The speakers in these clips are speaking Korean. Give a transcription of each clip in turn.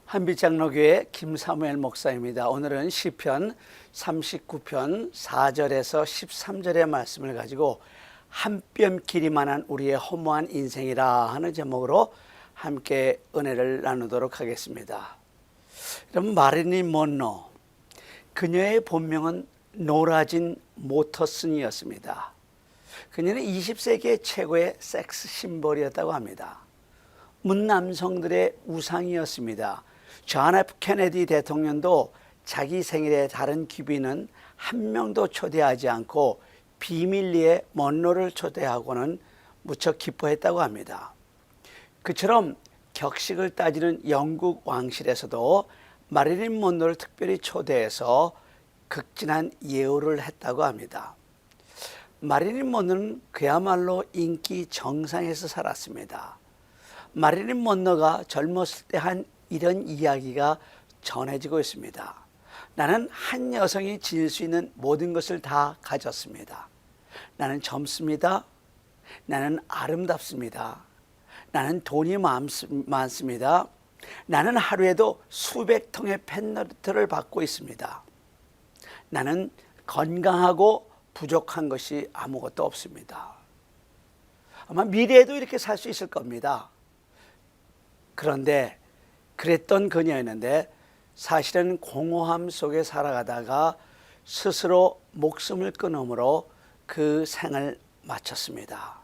한빛장로교회 김사무엘 목사입니다. 오늘은 시편 39편 4절에서 13절의 말씀을 가지고 한 뼘 길이만한 우리의 허무한 인생이라 하는 제목으로 함께 은혜를 나누도록 하겠습니다. 여러분, 마릴린 먼로, 그녀의 본명은 노라진 모터슨이었습니다. 그녀는 20세기의 최고의 섹스 심볼이었다고 합니다. 문남성들의 우상이었습니다. 존 F 케네디 대통령도 자기 생일에 다른 귀빈은 한 명도 초대하지 않고 비밀리에 먼로를 초대하고는 무척 기뻐했다고 합니다. 그처럼 격식을 따지는 영국 왕실에서도 마릴린 먼로를 특별히 초대해서 극진한 예우를 했다고 합니다. 마릴린 먼로는 그야말로 인기 정상에서 살았습니다. 마릴린 먼로가 젊었을 때 한 이런 이야기가 전해지고 있습니다. 나는 한 여성이 지닐 수 있는 모든 것을 다 가졌습니다. 나는 젊습니다. 나는 아름답습니다. 나는 돈이 많습니다. 나는 하루에도 수백 통의 펜너트를 받고 있습니다. 나는 건강하고 부족한 것이 아무것도 없습니다. 아마 미래에도 이렇게 살 수 있을 겁니다. 그런데 그랬던 그녀였는데 사실은 공허함 속에 살아가다가 스스로 목숨을 끊음으로 그 생을 마쳤습니다.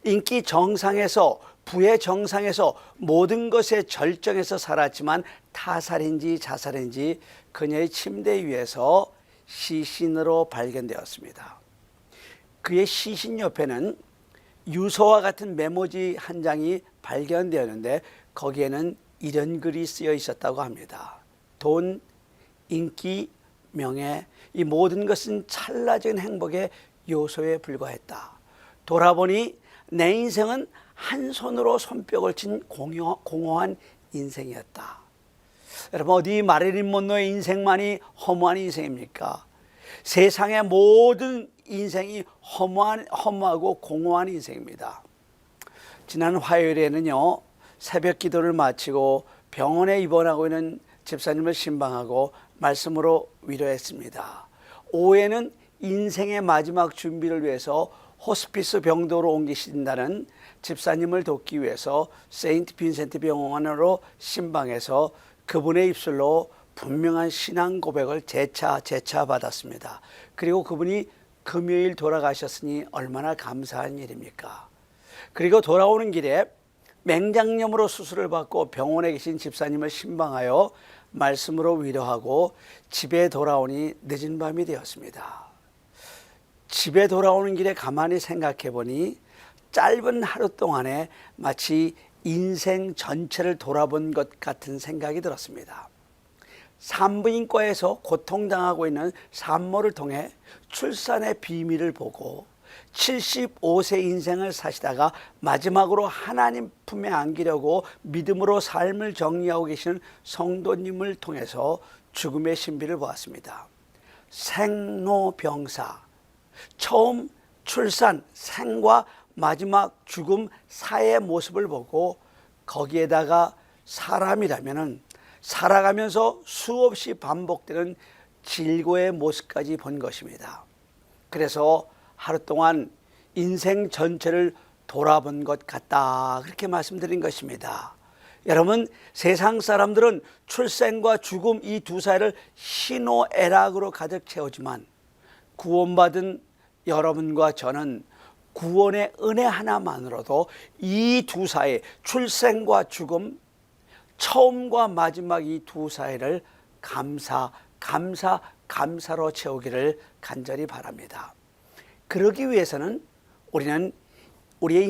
인기 정상에서, 부의 정상에서, 모든 것의 절정에서 살았지만 타살인지 자살인지 그녀의 침대 위에서 시신으로 발견되었습니다. 그의 시신 옆에는 유서와 같은 메모지 한 장이 발견되었는데 거기에는 이런 글이 쓰여 있었다고 합니다. 돈, 인기, 명예, 이 모든 것은 찰나적인 행복의 요소에 불과했다. 돌아보니 내 인생은 한 손으로 손뼉을 친 공허한 인생이었다. 여러분, 어디 마릴린 먼로의 인생만이 허무한 인생입니까? 세상의 모든 인생이 허무하고 공허한 인생입니다. 지난 화요일에는요, 새벽 기도를 마치고 병원에 입원하고 있는 집사님을 신방하고 말씀으로 위로했습니다. 오후에는 인생의 마지막 준비를 위해서 호스피스 병동으로 옮기신다는 집사님을 돕기 위해서 세인트 빈센트 병원으로 신방해서 그분의 입술로 분명한 신앙 고백을 재차 받았습니다. 그리고 그분이 금요일 돌아가셨으니 얼마나 감사한 일입니까? 그리고 돌아오는 길에 맹장염으로 수술을 받고 병원에 계신 집사님을 신방하여 말씀으로 위로하고 집에 돌아오니 늦은 밤이 되었습니다. 집에 돌아오는 길에 가만히 생각해 보니 짧은 하루 동안에 마치 인생 전체를 돌아본 것 같은 생각이 들었습니다. 산부인과에서 고통당하고 있는 산모를 통해 출산의 비밀을 보고 75세 인생을 사시다가 마지막으로 하나님 품에 안기려고 믿음으로 삶을 정리하고 계시는 성도님을 통해서 죽음의 신비를 보았습니다. 생로병사, 처음 출산, 생과 마지막 죽음 사이의 모습을 보고 거기에다가 사람이라면 살아가면서 수없이 반복되는 질고의 모습까지 본 것입니다. 그래서 하루 동안 인생 전체를 돌아본 것 같다, 그렇게 말씀드린 것입니다. 여러분, 세상 사람들은 출생과 죽음 이 두 사이를 희노애락으로 가득 채우지만 구원받은 여러분과 저는 구원의 은혜 하나만으로도 이 두 사이, 출생과 죽음, 처음과 마지막 이 두 사이를 감사로 채우기를 간절히 바랍니다. 그러기 위해서는 우리는 우리의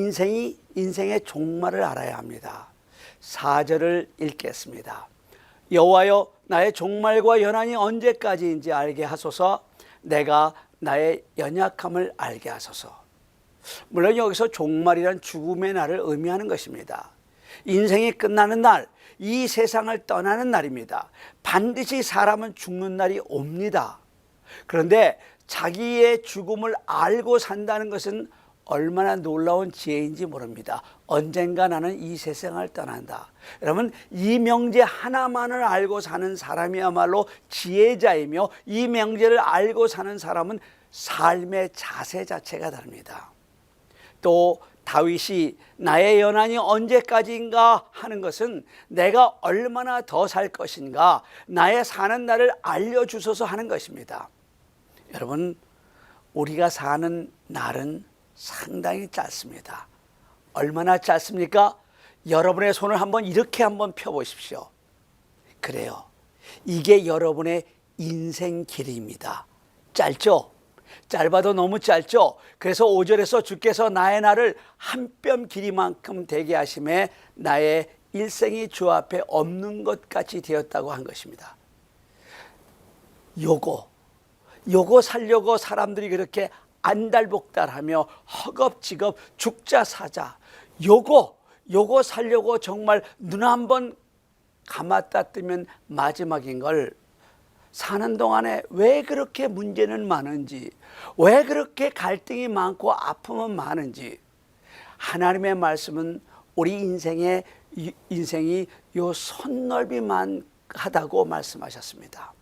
인생의 종말을 알아야 합니다. 4절을 읽겠습니다. 여호와여, 나의 종말과 연한이 언제까지인지 알게 하소서. 내가 나의 연약함을 알게 하소서. 물론 여기서 종말이란 죽음의 날을 의미하는 것입니다. 인생이 끝나는 날, 이 세상을 떠나는 날입니다. 반드시 사람은 죽는 날이 옵니다. 그런데 자기의 죽음을 알고 산다는 것은 얼마나 놀라운 지혜인지 모릅니다. 언젠가 나는 이 세상을 떠난다. 여러분, 이 명제 하나만을 알고 사는 사람이야말로 지혜자이며, 이 명제를 알고 사는 사람은 삶의 자세 자체가 다릅니다. 또 다윗이 나의 연한이 언제까지인가 하는 것은 내가 얼마나 더 살 것인가, 나의 사는 날을 알려주소서 하는 것입니다. 여러분, 우리가 사는 날은 상당히 짧습니다. 얼마나 짧습니까? 여러분의 손을 이렇게 한번 펴보십시오. 그래요. 이게 여러분의 인생 길이입니다. 짧죠? 짧아도 너무 짧죠? 그래서 5절에서 주께서 나의 날을 한 뼘 길이만큼 되게 하심에 나의 일생이 주 앞에 없는 것 같이 되었다고 한 것입니다. 요거 살려고 사람들이 그렇게 안달복달하며 허겁지겁 죽자 사자, 요거 살려고 정말 눈 한번 감았다 뜨면 마지막인 걸 사는 동안에 왜 그렇게 문제는 많은지, 왜 그렇게 갈등이 많고 아픔은 많은지, 하나님의 말씀은 우리 인생이 요 손넓이만 하다고 말씀하셨습니다.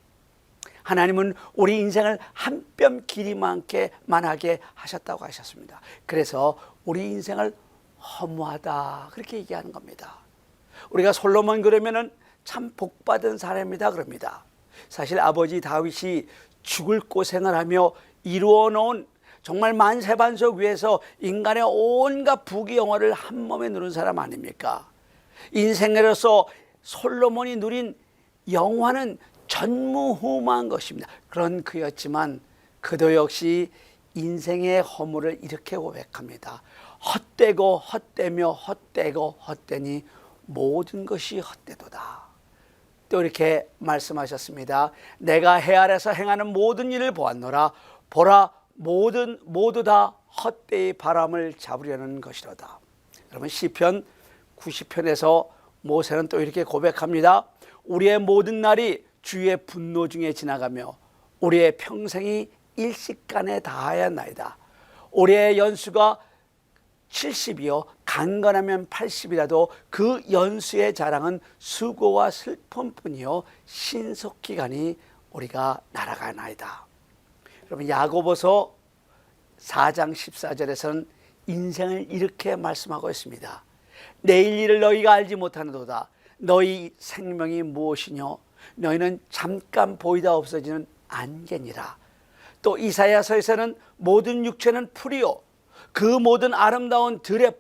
하나님은 우리 인생을 한 뼘 길이만큼만 하게 하셨다고 하셨습니다. 그래서 우리 인생을 허무하다 그렇게 얘기하는 겁니다. 우리가 솔로몬 그러면은 참 복받은 사람이다 그럽니다. 사실 아버지 다윗이 죽을 고생을 하며 이루어 놓은 정말 만세반석 위에서 인간의 온갖 부귀영화를 한 몸에 누른 사람 아닙니까? 인생으로서 솔로몬이 누린 영화는 전무후무한 것입니다. 그런 그였지만 그도 역시 인생의 허물을 이렇게 고백합니다. 헛되고 헛되며 헛되고 헛되니 모든 것이 헛되도다. 또 이렇게 말씀하셨습니다. 내가 해 아래서 행하는 모든 일을 보았노라. 보라, 모두 다 헛되이 바람을 잡으려는 것이로다. 여러분, 시편 90편에서 모세는 또 이렇게 고백합니다. 우리의 모든 날이 주의 분노 중에 지나가며 우리의 평생이 일식간에 다하였나이다. 우리의 연수가 70이요 강건하면 80이라도 그 연수의 자랑은 수고와 슬픔뿐이요 신속히 가니 우리가 날아가나이다. 여러분, 야고보서 4장 14절에서는 인생을 이렇게 말씀하고 있습니다. 내일 일을 너희가 알지 못하는도다. 너희 생명이 무엇이뇨? 너희는 잠깐 보이다 없어지는 안개니라. 또 이사야서에서는 모든 육체는 풀이요 그 모든 아름다운 들의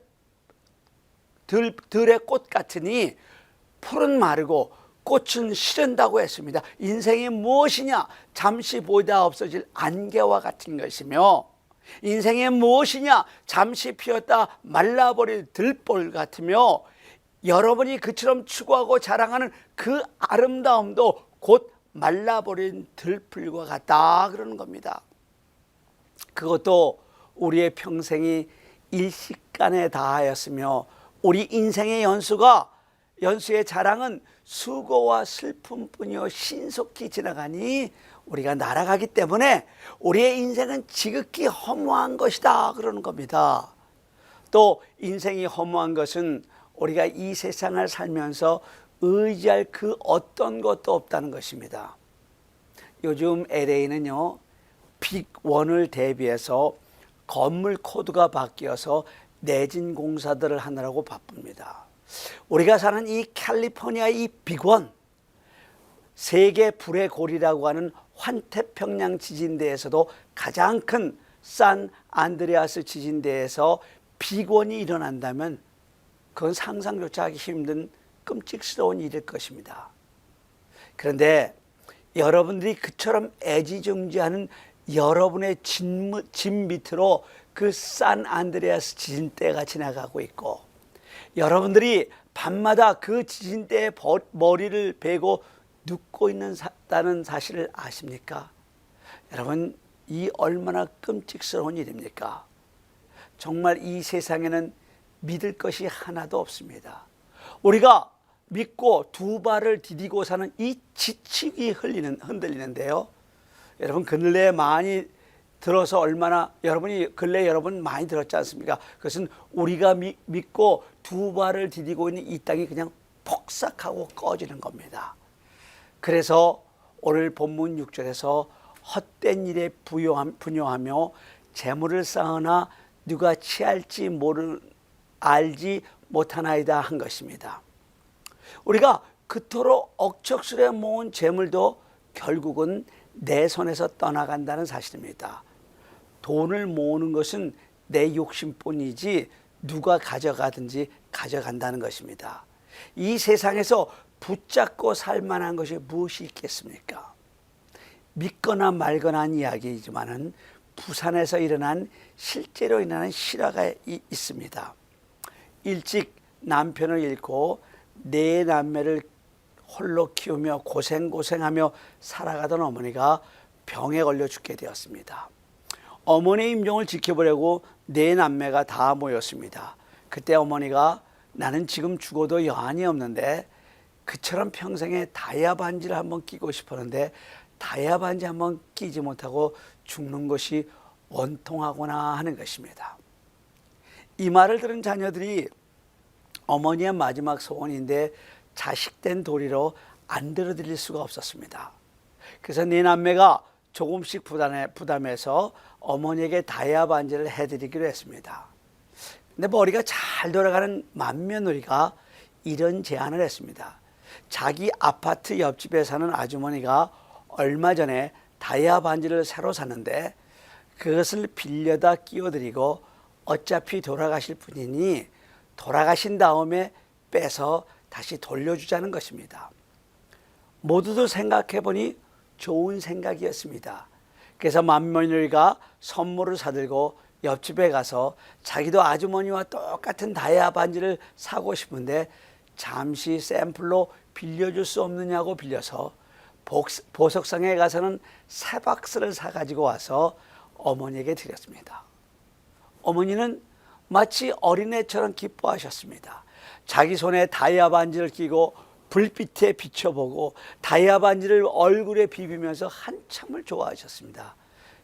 꽃 같으니 풀은 마르고 꽃은 시른다고 했습니다. 인생이 무엇이냐? 잠시 보이다 없어질 안개와 같은 것이며, 인생이 무엇이냐? 잠시 피었다 말라버릴 들볼 같으며, 여러분이 그처럼 추구하고 자랑하는 그 아름다움도 곧 말라버린 들풀과 같다 그러는 겁니다. 그것도 우리의 평생이 일식간에 다하였으며 우리 인생의 연수의 자랑은 수고와 슬픔뿐이요 신속히 지나가니 우리가 날아가기 때문에 우리의 인생은 지극히 허무한 것이다 그러는 겁니다. 또 인생이 허무한 것은 우리가 이 세상을 살면서 의지할 그 어떤 것도 없다는 것입니다. 요즘 LA는요 빅1을 대비해서 건물 코드가 바뀌어서 내진 공사들을 하느라고 바쁩니다. 우리가 사는 이 캘리포니아 이 빅1, 세계 불의 고리라고 하는 환태평양 지진대에서도 가장 큰 산 안드레아스 지진대에서 빅1이 일어난다면 그건 상상조차 하기 힘든 끔찍스러운 일일 것입니다. 그런데 여러분들이 그처럼 애지중지하는 여러분의 집 밑으로 그 산 안드레아스 지진대가 지나가고 있고, 여러분들이 밤마다 그 지진대에 머리를 베고 눕고 있다는 사실을 아십니까? 여러분, 이 얼마나 끔찍스러운 일입니까? 정말 이 세상에는 믿을 것이 하나도 없습니다. 우리가 믿고 두 발을 디디고 사는 이 지식이 흔들리는데요. 여러분, 근래에 많이 들어서 얼마나 여러분이 근래 여러분 많이 들었지 않습니까? 그것은 우리가 믿고 두 발을 디디고 있는 이 땅이 그냥 폭삭하고 꺼지는 겁니다. 그래서 오늘 본문 6절에서 헛된 일에 분요하며 재물을 쌓으나 누가 취할지 알지 못하나이다 한 것입니다. 우리가 그토록 억척스레 모은 재물도 결국은 내 손에서 떠나간다는 사실입니다. 돈을 모으는 것은 내 욕심뿐이지 누가 가져가든지 가져간다는 것입니다. 이 세상에서 붙잡고 살 만한 것이 무엇이 있겠습니까? 믿거나 말거나 한 이야기이지만은 부산에서 실제로 일어난 실화가 있습니다. 일찍 남편을 잃고 네 남매를 홀로 키우며 고생하며 살아가던 어머니가 병에 걸려 죽게 되었습니다. 어머니의 임종을 지켜보려고 네 남매가 다 모였습니다. 그때 어머니가 나는 지금 죽어도 여한이 없는데 그처럼 평생에 다이아 반지를 한번 끼고 싶었는데 다이아 반지 한번 끼지 못하고 죽는 것이 원통하구나 하는 것입니다. 이 말을 들은 자녀들이 어머니의 마지막 소원인데 자식된 도리로 안 들어드릴 수가 없었습니다. 그래서 네 남매가 조금씩 부담해서 어머니에게 다이아 반지를 해드리기로 했습니다. 근데 머리가 잘 돌아가는 맏며느리가 이런 제안을 했습니다. 자기 아파트 옆집에 사는 아주머니가 얼마 전에 다이아 반지를 새로 샀는데 그것을 빌려다 끼워드리고 어차피 돌아가실 분이니 돌아가신 다음에 빼서 다시 돌려주자는 것입니다. 모두들 생각해보니 좋은 생각이었습니다. 그래서 맏며느리가 선물을 사들고 옆집에 가서 자기도 아주머니와 똑같은 다이아 반지를 사고 싶은데 잠시 샘플로 빌려줄 수 없느냐고 빌려서 보석상에 가서는 새 박스를 사가지고 와서 어머니에게 드렸습니다. 어머니는 마치 어린애처럼 기뻐하셨습니다. 자기 손에 다이아 반지를 끼고 불빛에 비춰보고 다이아 반지를 얼굴에 비비면서 한참을 좋아하셨습니다.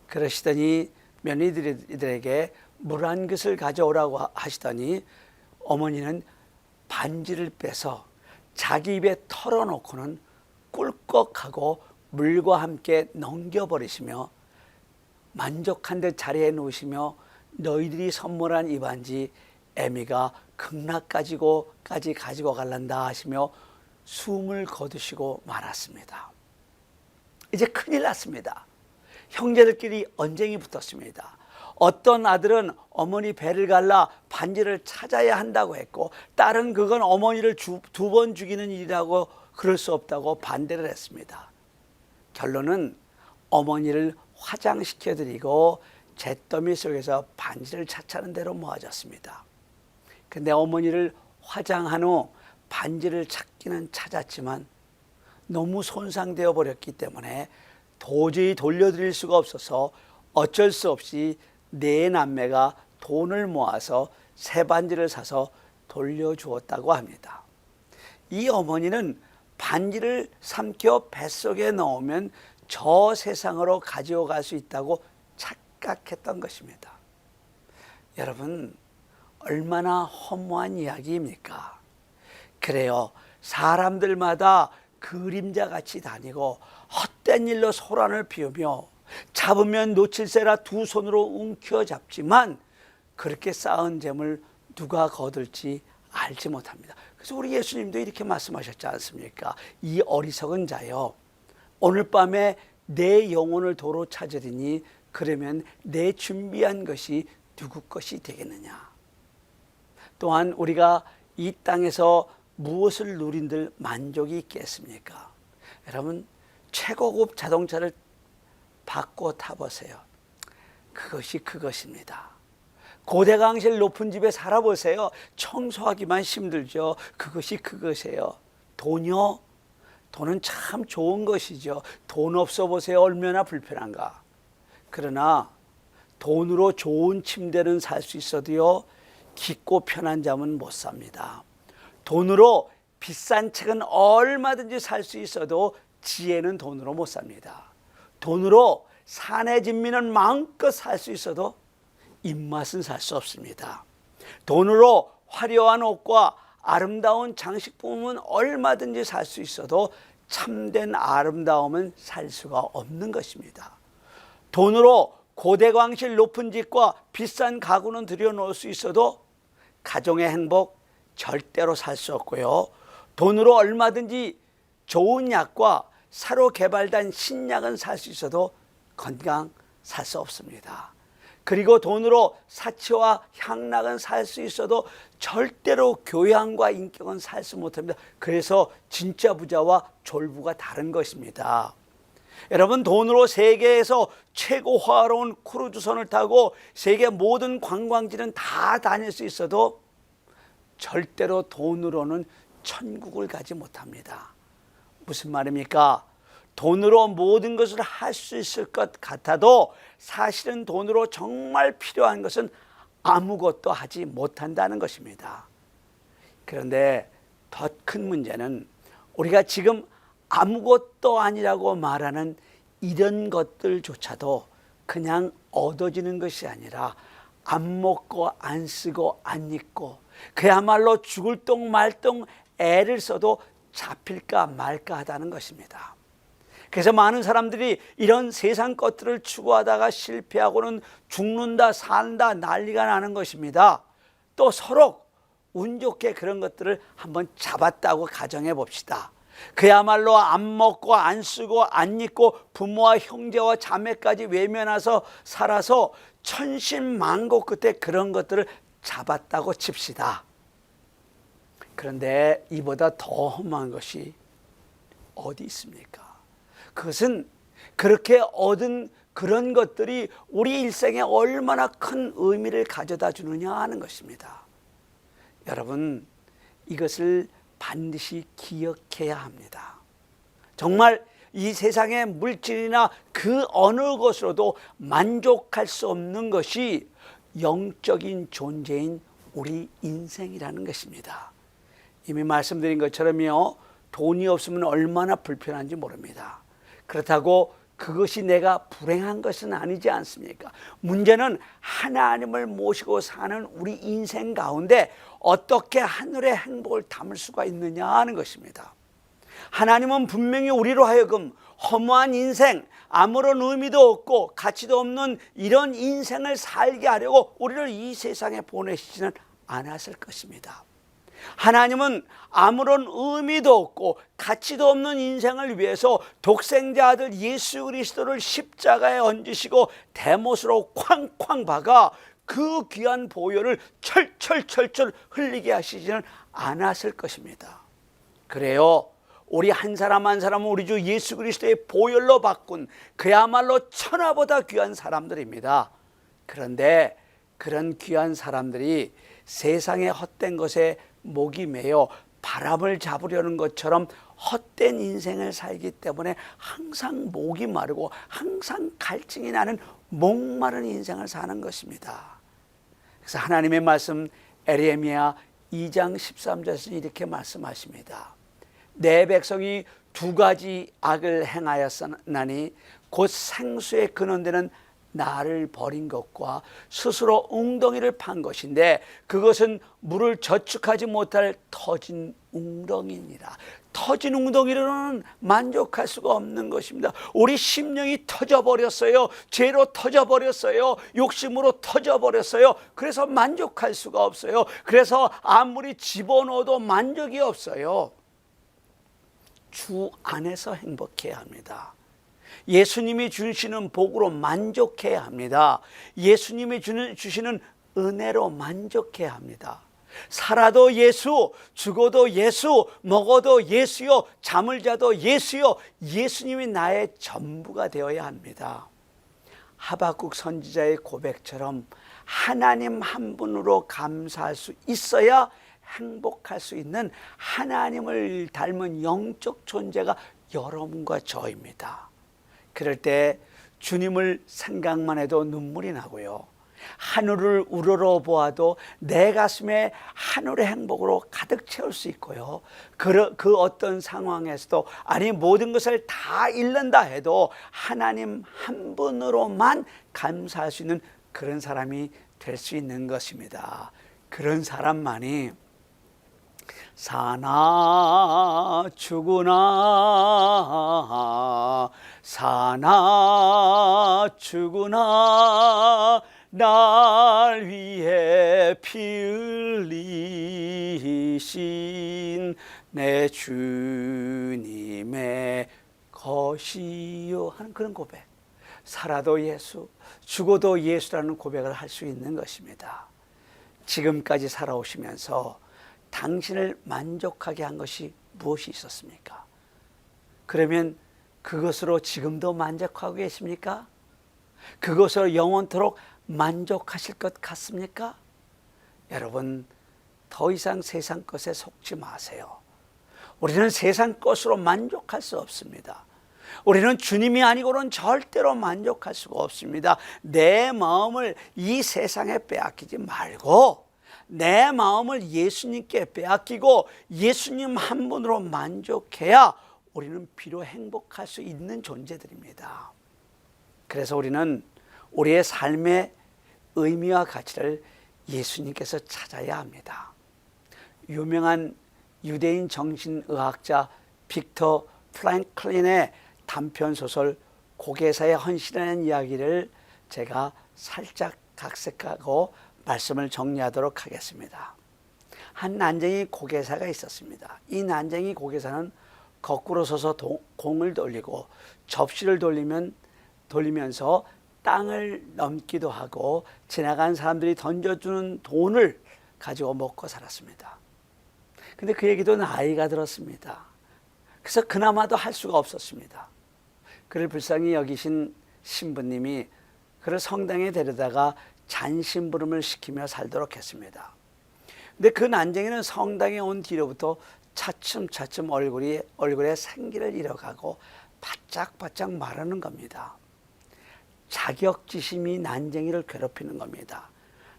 그러시더니 며느리들에게 물 한 그릇을 가져오라고 하시더니 어머니는 반지를 빼서 자기 입에 털어놓고는 꿀꺽하고 물과 함께 넘겨버리시며 만족한 듯 자리에 놓으시며 너희들이 선물한 이 반지 애미가 극락까지 가지고 갈란다 하시며 숨을 거두시고 말았습니다. 이제 큰일 났습니다. 형제들끼리 언쟁이 붙었습니다. 어떤 아들은 어머니 배를 갈라 반지를 찾아야 한다고 했고 딸은 그건 어머니를 두 번 죽이는 일이라고 그럴 수 없다고 반대를 했습니다. 결론은 어머니를 화장시켜드리고 잿더미 속에서 반지를 찾자는 대로 모아졌습니다. 근데 어머니를 화장한 후 반지를 찾기는 찾았지만 너무 손상되어 버렸기 때문에 도저히 돌려드릴 수가 없어서 어쩔 수 없이 네 남매가 돈을 모아서 새 반지를 사서 돌려주었다고 합니다. 이 어머니는 반지를 삼켜 뱃속에 넣으면 저 세상으로 가지고 갈 수 있다고 착각했던 것입니다. 여러분, 얼마나 허무한 이야기입니까? 그래요. 사람들마다 그림자같이 다니고 헛된 일로 소란을 피우며 잡으면 놓칠세라 두 손으로 움켜잡지만 그렇게 쌓은 재물 누가 거둘지 알지 못합니다. 그래서 우리 예수님도 이렇게 말씀하셨지 않습니까? 이 어리석은 자여, 오늘 밤에 내 영혼을 도로 찾으리니 그러면 내 준비한 것이 누구 것이 되겠느냐. 또한 우리가 이 땅에서 무엇을 누린들 만족이 있겠습니까? 여러분, 최고급 자동차를 받고 타보세요. 그것이 그것입니다. 고대강실 높은 집에 살아보세요. 청소하기만 힘들죠. 그것이 그것이에요. 돈이요? 돈은 참 좋은 것이죠. 돈 없어 보세요. 얼마나 불편한가. 그러나 돈으로 좋은 침대는 살 수 있어도요, 깊고 편한 잠은 못 삽니다. 돈으로 비싼 책은 얼마든지 살 수 있어도 지혜는 돈으로 못 삽니다. 돈으로 사내 진미는 마음껏 살 수 있어도 입맛은 살 수 없습니다. 돈으로 화려한 옷과 아름다운 장식품은 얼마든지 살 수 있어도 참된 아름다움은 살 수가 없는 것입니다. 돈으로 고대광실 높은 집과 비싼 가구는 들여놓을 수 있어도 가정의 행복 절대로 살 수 없고요. 돈으로 얼마든지 좋은 약과 새로 개발된 신약은 살 수 있어도 건강 살 수 없습니다. 그리고 돈으로 사치와 향락은 살 수 있어도 절대로 교양과 인격은 살 수 못합니다. 그래서 진짜 부자와 졸부가 다른 것입니다. 여러분, 돈으로 세계에서 최고 화려한 크루즈선을 타고 세계 모든 관광지는 다 다닐 수 있어도 절대로 돈으로는 천국을 가지 못합니다. 무슨 말입니까? 돈으로 모든 것을 할 수 있을 것 같아도 사실은 돈으로 정말 필요한 것은 아무것도 하지 못한다는 것입니다. 그런데 더 큰 문제는 우리가 지금 아무것도 아니라고 말하는 이런 것들조차도 그냥 얻어지는 것이 아니라 안 먹고 안 쓰고 안 입고 그야말로 죽을 똥 말 똥 애를 써도 잡힐까 말까 하다는 것입니다. 그래서 많은 사람들이 이런 세상 것들을 추구하다가 실패하고는 죽는다 산다 난리가 나는 것입니다. 또 서로 운 좋게 그런 것들을 한번 잡았다고 가정해 봅시다. 그야말로 안 먹고 안 쓰고 안 입고 부모와 형제와 자매까지 외면해서 살아서 천신만고 끝에 그런 것들을 잡았다고 칩시다. 그런데 이보다 더 험한 것이 어디 있습니까? 그것은 그렇게 얻은 그런 것들이 우리 일생에 얼마나 큰 의미를 가져다 주느냐 하는 것입니다. 여러분, 이것을 반드시 기억해야 합니다. 정말 이 세상의 물질이나 그 어느 것으로도 만족할 수 없는 것이 영적인 존재인 우리 인생이라는 것입니다. 이미 말씀드린 것처럼요, 돈이 없으면 얼마나 불편한지 모릅니다. 그렇다고 그것이 내가 불행한 것은 아니지 않습니까? 문제는 하나님을 모시고 사는 우리 인생 가운데 어떻게 하늘의 행복을 담을 수가 있느냐 하는 것입니다. 하나님은 분명히 우리로 하여금 허무한 인생, 아무런 의미도 없고 가치도 없는 이런 인생을 살게 하려고 우리를 이 세상에 보내시지는 않았을 것입니다. 하나님은 아무런 의미도 없고 가치도 없는 인생을 위해서 독생자 아들 예수 그리스도를 십자가에 얹으시고 대못으로 쾅쾅 박아 그 귀한 보혈을 철철철철 흘리게 하시지는 않았을 것입니다. 그래요, 우리 한 사람 한 사람은 우리 주 예수 그리스도의 보혈로 바꾼 그야말로 천하보다 귀한 사람들입니다. 그런데 그런 귀한 사람들이 세상의 헛된 것에 목이 메여 바람을 잡으려는 것처럼 헛된 인생을 살기 때문에 항상 목이 마르고 항상 갈증이 나는 목마른 인생을 사는 것입니다. 그래서 하나님의 말씀 에레미야 2장 13절에서 이렇게 말씀하십니다. 내 백성이 두 가지 악을 행하였으나니 곧 생수의 근원되는 나를 버린 것과 스스로 웅덩이를 판 것인데 그것은 물을 저축하지 못할 터진 웅덩이니라. 터진 웅덩이로는 만족할 수가 없는 것입니다. 우리 심령이 터져버렸어요. 죄로 터져버렸어요. 욕심으로 터져버렸어요. 그래서 만족할 수가 없어요. 그래서 아무리 집어넣어도 만족이 없어요. 주 안에서 행복해야 합니다. 예수님이 주시는 복으로 만족해야 합니다. 예수님이 주시는 은혜로 만족해야 합니다. 살아도 예수, 죽어도 예수, 먹어도 예수요, 잠을 자도 예수요, 예수님이 나의 전부가 되어야 합니다. 하박국 선지자의 고백처럼 하나님 한 분으로 감사할 수 있어야 행복할 수 있는 하나님을 닮은 영적 존재가 여러분과 저입니다. 그럴 때 주님을 생각만 해도 눈물이 나고요, 하늘을 우러러 보아도 내 가슴에 하늘의 행복으로 가득 채울 수 있고요. 그 어떤 상황에서도 아니 모든 것을 다 잃는다 해도 하나님 한 분으로만 감사할 수 있는 그런 사람이 될 수 있는 것입니다. 그런 사람만이 사나 죽으나 사나 죽으나 날 위해 피 흘리신 내 주님의 것이요 하는 그런 고백. 살아도 예수, 죽어도 예수라는 고백을 할 수 있는 것입니다. 지금까지 살아오시면서 당신을 만족하게 한 것이 무엇이 있었습니까? 그러면 그것으로 지금도 만족하고 계십니까? 그것으로 영원토록 만족하실 것 같습니까? 여러분, 더 이상 세상 것에 속지 마세요. 우리는 세상 것으로 만족할 수 없습니다. 우리는 주님이 아니고는 절대로 만족할 수가 없습니다. 내 마음을 이 세상에 빼앗기지 말고 내 마음을 예수님께 빼앗기고 예수님 한 분으로 만족해야 우리는 비로 행복할 수 있는 존재들입니다. 그래서 우리는 우리의 삶의 의미와 가치를 예수님께서 찾아야 합니다. 유명한 유대인 정신의학자 빅터 프랭클린의 단편소설 고개사의 헌신이라는 이야기를 제가 살짝 각색하고 말씀을 정리하도록 하겠습니다. 한 난쟁이 고개사가 있었습니다. 이 난쟁이 고개사는 거꾸로 서서 공을 돌리고 접시를 돌리면서 땅을 넘기도 하고 지나간 사람들이 던져주는 돈을 가지고 먹고 살았습니다. 근데 그에게도 나이가 들었습니다. 그래서 그나마도 할 수가 없었습니다. 그를 불쌍히 여기신 신부님이 그를 성당에 데려다가 잔심부름을 시키며 살도록 했습니다. 근데 그 난쟁이는 성당에 온 뒤로부터 차츰차츰 얼굴에 생기를 잃어가고 바짝바짝 마르는 겁니다. 자격지심이 난쟁이를 괴롭히는 겁니다.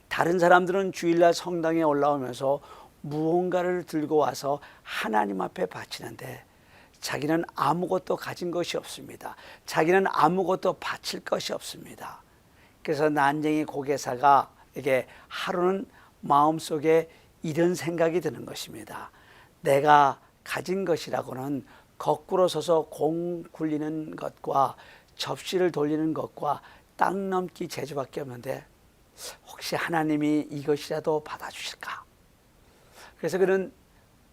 다른 사람들은 주일날 성당에 올라오면서 무언가를 들고 와서 하나님 앞에 바치는데 자기는 아무것도 가진 것이 없습니다. 자기는 아무것도 바칠 것이 없습니다. 그래서 난쟁이 고개사가에게 하루는 마음속에 이런 생각이 드는 것입니다. 내가 가진 것이라고는 거꾸로 서서 공 굴리는 것과 접시를 돌리는 것과 땅 넘기 재주밖에 없는데 혹시 하나님이 이것이라도 받아주실까? 그래서 그는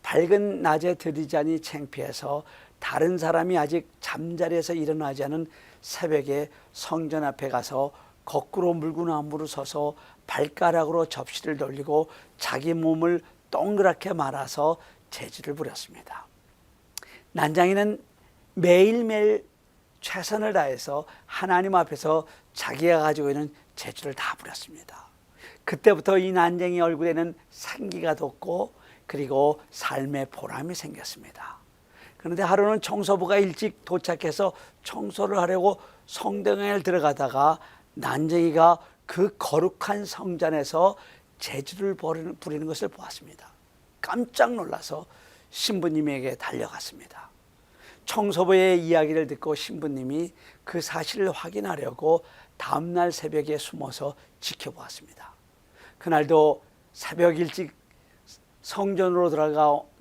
밝은 낮에 드리자니 창피해서 다른 사람이 아직 잠자리에서 일어나지 않은 새벽에 성전 앞에 가서 거꾸로 물구나무로 서서 발가락으로 접시를 돌리고 자기 몸을 동그랗게 말아서 재주를 부렸습니다. 난장이는 매일매일 최선을 다해서 하나님 앞에서 자기가 가지고 있는 재주를 다 부렸습니다. 그때부터 이 난쟁이 얼굴에는 생기가 돋고 그리고 삶의 보람이 생겼습니다. 그런데 하루는 청소부가 일찍 도착해서 청소를 하려고 성당에 들어가다가 난쟁이가 그 거룩한 성전에서 재주를 부리는 것을 보았습니다. 깜짝 놀라서 신부님에게 달려갔습니다. 청소부의 이야기를 듣고 신부님이 그 사실을 확인하려고 다음날 새벽에 숨어서 지켜보았습니다. 그날도 새벽 일찍 성전으로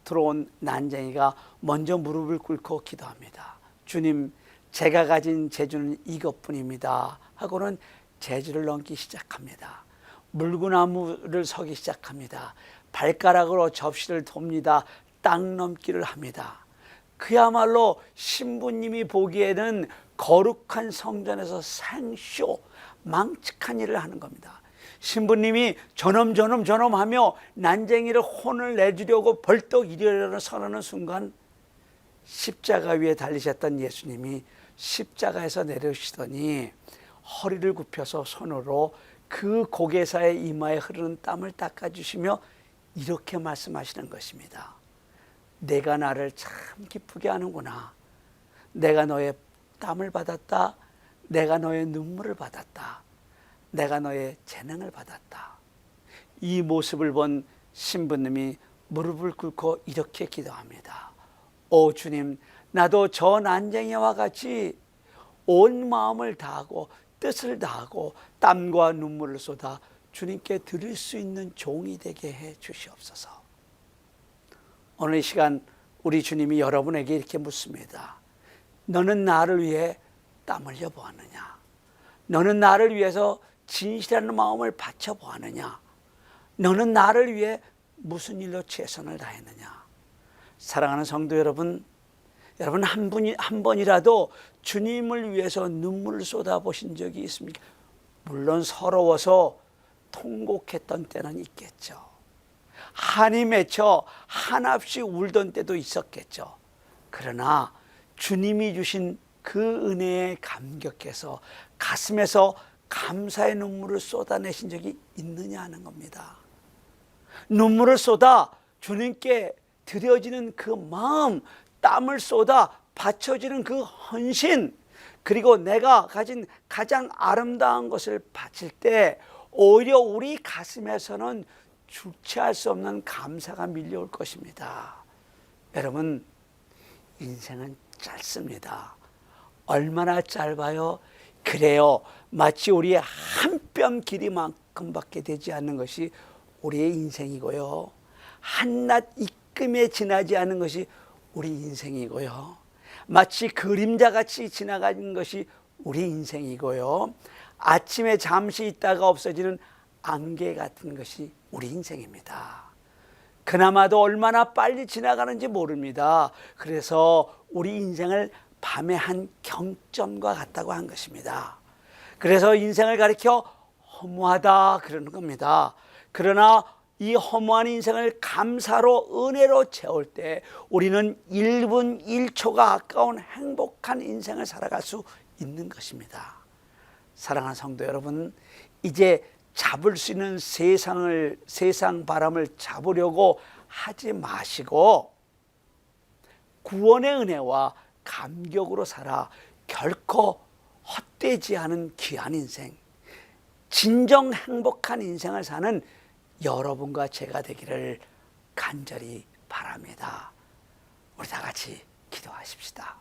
들어온 난쟁이가 먼저 무릎을 꿇고 기도합니다. 주님, 제가 가진 재주는 이것뿐입니다 하고는 재주를 넘기 시작합니다. 물구나무를 서기 시작합니다. 발가락으로 접시를 돕니다. 땅 넘기를 합니다. 그야말로 신부님이 보기에는 거룩한 성전에서 생쇼 망측한 일을 하는 겁니다. 신부님이 저놈하며 난쟁이를 혼을 내주려고 벌떡 일어나 서는 순간 십자가 위에 달리셨던 예수님이 십자가에서 내려오시더니 허리를 굽혀서 손으로 그 고개사의 이마에 흐르는 땀을 닦아주시며 이렇게 말씀하시는 것입니다. 내가 나를 참 기쁘게 하는구나. 내가 너의 땀을 받았다. 내가 너의 눈물을 받았다. 내가 너의 재능을 받았다. 이 모습을 본 신부님이 무릎을 꿇고 이렇게 기도합니다. 오 주님, 나도 저 난쟁이와 같이 온 마음을 다하고 뜻을 다하고 땀과 눈물을 쏟아 주님께 드릴 수 있는 종이 되게 해 주시옵소서. 오늘 이 시간 우리 주님이 여러분에게 이렇게 묻습니다. 너는 나를 위해 땀 흘려 보았느냐? 너는 나를 위해서 진실한 마음을 바쳐 보았느냐? 너는 나를 위해 무슨 일로 최선을 다했느냐? 사랑하는 성도 여러분, 여러분 한 번이라도 주님을 위해서 눈물을 쏟아보신 적이 있습니까? 물론 서러워서 통곡했던 때는 있겠죠. 한이 맺혀 한없이 울던 때도 있었겠죠. 그러나 주님이 주신 그 은혜에 감격해서 가슴에서 감사의 눈물을 쏟아내신 적이 있느냐 하는 겁니다. 눈물을 쏟아 주님께 드려지는 그 마음, 땀을 쏟아 바쳐지는 그 헌신, 그리고 내가 가진 가장 아름다운 것을 바칠 때 오히려 우리 가슴에서는 주체할 수 없는 감사가 밀려올 것입니다. 여러분, 인생은 짧습니다. 얼마나 짧아요? 그래요. 마치 우리의 한 뼘 길이만큼밖에 되지 않는 것이 우리의 인생이고요. 한낱 입금에 지나지 않은 것이 우리 인생이고요. 마치 그림자같이 지나가는 것이 우리 인생이고요. 아침에 잠시 있다가 없어지는 안개 같은 것이 우리 인생입니다. 그나마도 얼마나 빨리 지나가는지 모릅니다. 그래서 우리 인생을 밤의 한 경점과 같다고 한 것입니다. 그래서 인생을 가리켜 허무하다 그러는 겁니다. 그러나 이 허무한 인생을 감사로 은혜로 채울 때 우리는 1분 1초가 아까운 행복한 인생을 살아갈 수 있는 것입니다. 사랑하는 성도 여러분, 이제 잡을 수 있는 세상 바람을 잡으려고 하지 마시고 구원의 은혜와 감격으로 살아 결코 헛되지 않은 귀한 인생, 진정 행복한 인생을 사는 여러분과 제가 되기를 간절히 바랍니다. 우리 다 같이 기도하십시다.